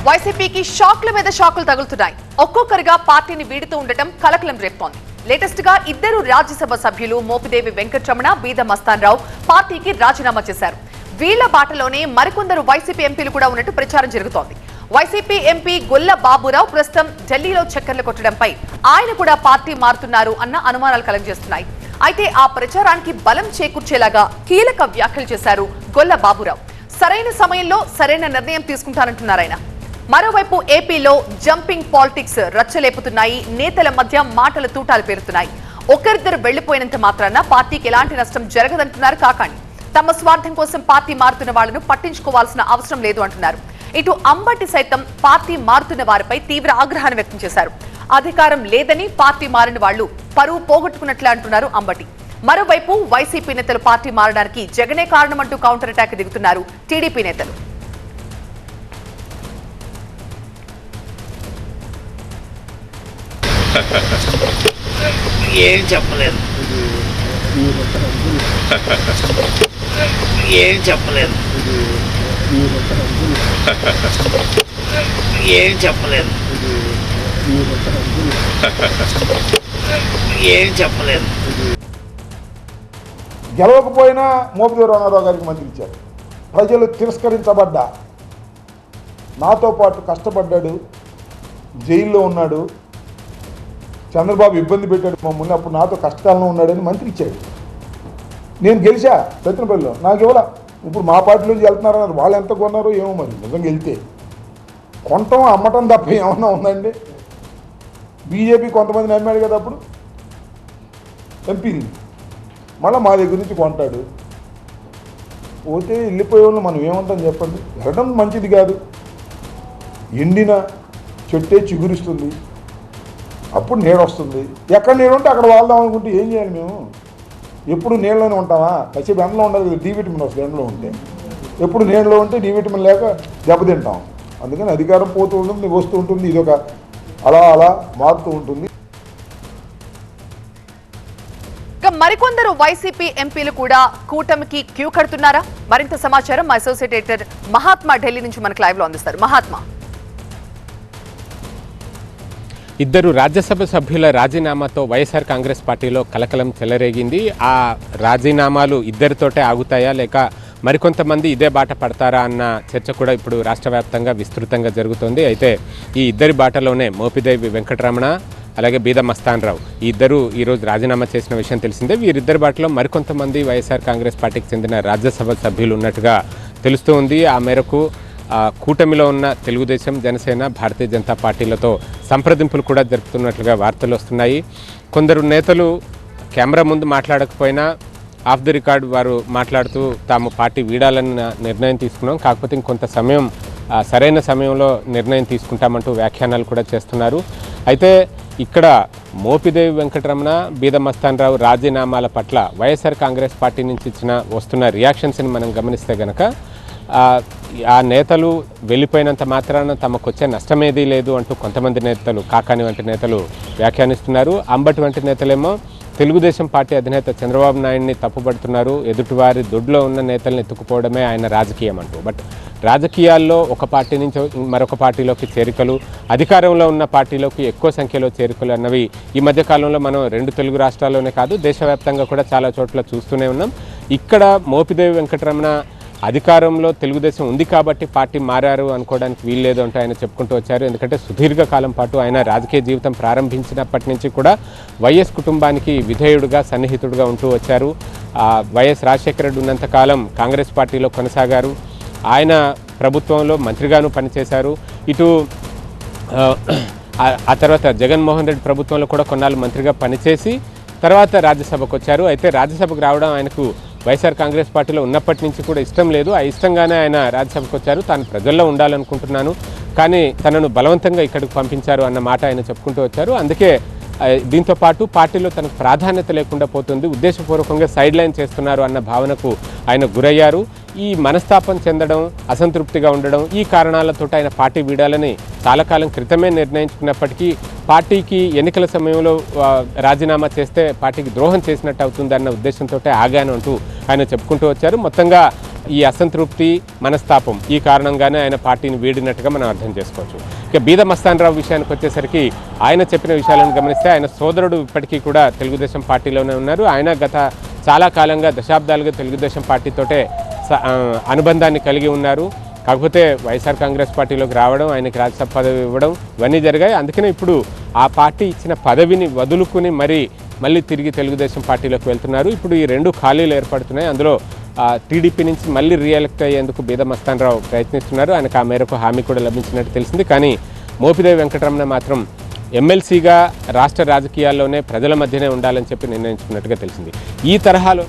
వైసీపీకి షాక్ల మీద షాకులు తగులుతున్నాయి. ఒక్కొక్కరిగా పార్టీని వీడుతూ ఉండటం కలకలం రేపుతోంది. లేటెస్ట్ గా ఇద్దరు రాజ్యసభ సభ్యులు మోపిదేవి వెంకటరమణ, బీద మస్తాన్రావు పార్టీకి రాజీనామా చేశారు. వీళ్ల బాటలోనే మరికొందరు వైసీపీ ఎంపీలు కూడా ఉన్నట్టు ప్రచారం జరుగుతోంది. వైసీపీ ఎంపీ గొల్ల బాబురావు ప్రస్తుతం ఢిల్లీలో చక్కర్లు కొట్టడంపై ఆయన కూడా పార్టీ మారుతున్నారు అన్న అనుమానాలు కలుగజేస్తున్నాయి. అయితే ఆ ప్రచారానికి బలం చేకూర్చేలాగా కీలక వ్యాఖ్యలు చేశారు గొల్ల బాబురావు. సరైన సమయంలో సరైన నిర్ణయం తీసుకుంటారంటున్నారు ఆయన. మరోవైపు ఏపీలో జంపింగ్ పాలిటిక్స్ రచ్చలేపుతున్నాయి. నేతల మధ్య మాటల తూటాలు పేరుతున్నాయి. ఒకరిద్దరు వెళ్లిపోయినంత మాత్రాన పార్టీకి ఎలాంటి నష్టం జరగదంటున్నారు కాకాణి. తమ స్వార్థం కోసం పార్టీ మారుతున్న వాళ్లను పట్టించుకోవాల్సిన అవసరం లేదు అంటున్నారు. ఇటు అంబటి సైతం పార్టీ మారుతున్న వారిపై తీవ్ర ఆగ్రహాన్ని వ్యక్తం చేశారు. అధికారం లేదని పార్టీ మారిన వాళ్లు పరువు పోగొట్టుకున్నట్లే అంటున్నారు అంబటి. మరోవైపు వైసీపీ నేతలు పార్టీ మారడానికి జగనే కారణమంటూ కౌంటర్ అటాక్ దిగుతున్నారు టీడీపీ నేతలు. ఏం చెప్పలేదు ఏం చెప్పలేదు ఏం చెప్పలేదు ఏం చెప్పలేదు. గెలవకపోయినా మోపిదేవి రామారావు గారికి మంత్రి ఇచ్చారు. ప్రజలు తిరస్కరించబడ్డా, నాతో పాటు కష్టపడ్డాడు, జైల్లో ఉన్నాడు, చంద్రబాబు ఇబ్బంది పెట్టాడు మమ్మల్ని, అప్పుడు నాతో కష్టాలను ఉన్నాడని మంత్రి ఇచ్చాడు. నేను గెలిచా పెత్తనపల్లిలో, నాకు ఇవ్వాల. ఇప్పుడు మా పార్టీలోకి వెళ్తున్నారన్నారు. వాళ్ళు ఎంత కొన్నారో ఏమో, మరి నిజంగా వెళ్తే కొనటం అమ్మటం తప్ప ఏమన్నా ఉందండి? బీజేపీ కొంతమంది నమ్మాడు కదా అప్పుడు ఎంపీని, మళ్ళీ మా దగ్గర నుంచి కొంటాడు. పోతే వెళ్ళిపోయే వాళ్ళు మనం ఏమంటాం చెప్పండి? వెళ్ళడం మంచిది కాదు. ఎండిన చెట్టే చిగురిస్తుంది, అప్పుడు నీళ్ళు వస్తుంది. ఎక్కడ నీళ్ళు ఉంటే అక్కడ వాళ్దాం అనుకుంటే ఏం చేయాలి? మేము ఎప్పుడు నీళ్ళలోనే ఉంటామా? కాసేపు ఎండలో ఉండాలి కదా, డి విటమిన్ వస్తుంది ఎండలో ఉంటే. ఎప్పుడు నీళ్ళలో ఉంటే డి విటమిన్ లేక దెబ్బతింటాం. అందుకని అధికారం పోతూ ఉంటుంది, వస్తూ ఉంటుంది. ఇది ఒక అలా అలా మారుతూ ఉంటుంది. మరికొందరు వైసీపీ ఎంపీలు కూడా కూటమికి క్యూ కడుతున్నారా? మరింత సమాచారం మా అసోసియేట్ ఎడిటర్ మహాత్మా ఢిల్లీ నుంచి మనకు లైవ్ లో అందిస్తారు. మహాత్మా, ఇద్దరు రాజ్యసభ సభ్యుల రాజీనామాతో వైఎస్ఆర్ కాంగ్రెస్ పార్టీలో కలకలం చెలరేగింది. ఆ రాజీనామాలు ఇద్దరితోటే ఆగుతాయా లేక మరికొంతమంది ఇదే బాట పడతారా అన్న చర్చ కూడా ఇప్పుడు రాష్ట్ర వ్యాప్తంగా విస్తృతంగా జరుగుతోంది. అయితే ఈ ఇద్దరి బాటలోనే మోపిదేవి వెంకటరమణ అలాగే బీద మస్తాన్రావు ఈ ఇద్దరు ఈరోజు రాజీనామా చేసిన విషయం తెలిసిందే. వీరిద్దరి బాటలో మరికొంతమంది వైఎస్ఆర్ కాంగ్రెస్ పార్టీకి చెందిన రాజ్యసభ సభ్యులు ఉన్నట్టుగా తెలుస్తూ ఉంది. ఆ మేరకు కూటమిలో ఉన్న తెలుగుదేశం, జనసేన, భారతీయ జనతా పార్టీలతో సంప్రదింపులు కూడా జరుపుతున్నట్లుగా వార్తలు వస్తున్నాయి. కొందరు నేతలు కెమెరా ముందు మాట్లాడకపోయినా ఆఫ్ ది రికార్డ్ వారు మాట్లాడుతూ తాము పార్టీ వీడాలన్న నిర్ణయం తీసుకున్నాం, కాకపోతే ఇంకొంత సమయం సరైన సమయంలో నిర్ణయం తీసుకుంటామంటూ వ్యాఖ్యానాలు కూడా చేస్తున్నారు. అయితే ఇక్కడ మోపిదేవి వెంకటరమణ, బీద మస్తాన్రావు రాజీనామాల పట్ల వైఎస్ఆర్ కాంగ్రెస్ పార్టీ నుంచి వస్తున్న రియాక్షన్స్ని మనం గమనిస్తే గనక ఆ నేతలు వెళ్ళిపోయినంత మాత్రాన తమకు వచ్చే నష్టమేదీ లేదు అంటూ కొంతమంది నేతలు, కాకాని వంటి నేతలు వ్యాఖ్యానిస్తున్నారు. అంబటి వంటి నేతలేమో తెలుగుదేశం పార్టీ అధినేత చంద్రబాబు నాయుడిని తప్పుపడుతున్నారు. ఎదుటివారి దొడ్లో ఉన్న నేతల్ని ఎత్తుకుపోవడమే ఆయన రాజకీయం అంటూ. బట్ రాజకీయాల్లో ఒక పార్టీ నుంచి మరొక పార్టీలోకి చేరికలు, అధికారంలో ఉన్న పార్టీలోకి ఎక్కువ సంఖ్యలో చేరికలు అన్నవి ఈ మధ్యకాలంలో మనం రెండు తెలుగు రాష్ట్రాల్లోనే కాదు దేశవ్యాప్తంగా కూడా చాలా చోట్ల చూస్తూనే ఉన్నాం. ఇక్కడ మోపిదేవి వెంకటరమణ అధికారంలో తెలుగుదేశం ఉంది కాబట్టి పార్టీ మారారు అనుకోవడానికి వీల్లేదు అంటూ ఆయన చెప్పుకుంటూ వచ్చారు. ఎందుకంటే సుదీర్ఘకాలం పాటు ఆయన రాజకీయ జీవితం ప్రారంభించినప్పటి నుంచి కూడా వైఎస్ కుటుంబానికి విధేయుడుగా, సన్నిహితుడుగా ఉంటూ వచ్చారు. వైఎస్ రాజశేఖర రెడ్డి ఉన్నంతకాలం కాంగ్రెస్ పార్టీలో కొనసాగారు. ఆయన ప్రభుత్వంలో మంత్రిగాను పనిచేశారు. ఇటు ఆ తర్వాత జగన్మోహన్ రెడ్డి ప్రభుత్వంలో కూడా కొన్నాళ్ళు మంత్రిగా పనిచేసి తర్వాత రాజ్యసభకు వచ్చారు. అయితే రాజ్యసభకు రావడం ఆయనకు వైఎస్ఆర్ కాంగ్రెస్ పార్టీలో ఉన్నప్పటి నుంచి కూడా ఇష్టం లేదు. ఆ ఇష్టంగానే ఆయన రాజ్యసభకు వచ్చారు. తాను ప్రజల్లో ఉండాలనుకుంటున్నాను, కానీ తనను బలవంతంగా ఇక్కడికి పంపించారు అన్న మాట ఆయన చెప్పుకుంటూ వచ్చారు. అందుకే దీంతో పాటు పార్టీలో తనకు ప్రాధాన్యత లేకుండా పోతుంది, ఉద్దేశపూర్వకంగా సైడ్ లైన్ చేస్తున్నారు అన్న భావనకు ఆయన గురయ్యారు. ఈ మనస్తాపం చెందడం, అసంతృప్తిగా ఉండడం, ఈ కారణాలతో ఆయన పార్టీ వీడాలని చాలా కాలం క్రితమే నిర్ణయించుకున్నప్పటికీ పార్టీకి ఎన్నికల సమయంలో రాజీనామా చేస్తే పార్టీకి ద్రోహం చేసినట్టు అవుతుందన్న ఉద్దేశంతో ఆగాను అంటూ ఆయన చెప్పుకుంటూ వచ్చారు. మొత్తంగా ఈ అసంతృప్తి మనస్తాపం ఈ కారణంగానే ఆయన పార్టీని వీడినట్టుగా మనం అర్థం చేసుకోవచ్చు. ఇక బీద మస్తాన్ రావు విషయానికి వచ్చేసరికి ఆయన చెప్పిన విషయాలను గమనిస్తే ఆయన సోదరుడు ఇప్పటికీ కూడా తెలుగుదేశం పార్టీలోనే ఉన్నారు. ఆయన గత చాలా కాలంగా దశాబ్దాలుగా తెలుగుదేశం పార్టీతోటే అనుబంధాన్ని కలిగి ఉన్నారు. కాకపోతే వైఎస్ఆర్ కాంగ్రెస్ పార్టీలోకి రావడం, ఆయనకి రాజ్యసభ పదవి ఇవ్వడం ఇవన్నీ జరిగాయి. అందుకనే ఇప్పుడు ఆ పార్టీ ఇచ్చిన పదవిని వదులుకుని మళ్ళీ తిరిగి తెలుగుదేశం పార్టీలోకి వెళ్తున్నారు. ఇప్పుడు ఈ 2 ఖాళీలు ఏర్పడుతున్నాయి. అందులో టీడీపీ నుంచి మళ్ళీ రీఎలెక్ట్ అయ్యేందుకు బీద మస్తాన్ రావు ప్రయత్నిస్తున్నారు. ఆయనకు ఆ మేరకు హామీ కూడా లభించినట్టు తెలిసింది. కానీ మోపిదేవి వెంకటరమణ మాత్రం ఎమ్మెల్సీగా రాష్ట్ర రాజకీయాల్లోనే ప్రజల మధ్యనే ఉండాలని చెప్పి నిర్ణయించుకున్నట్టుగా తెలిసింది. ఈ తరహాలో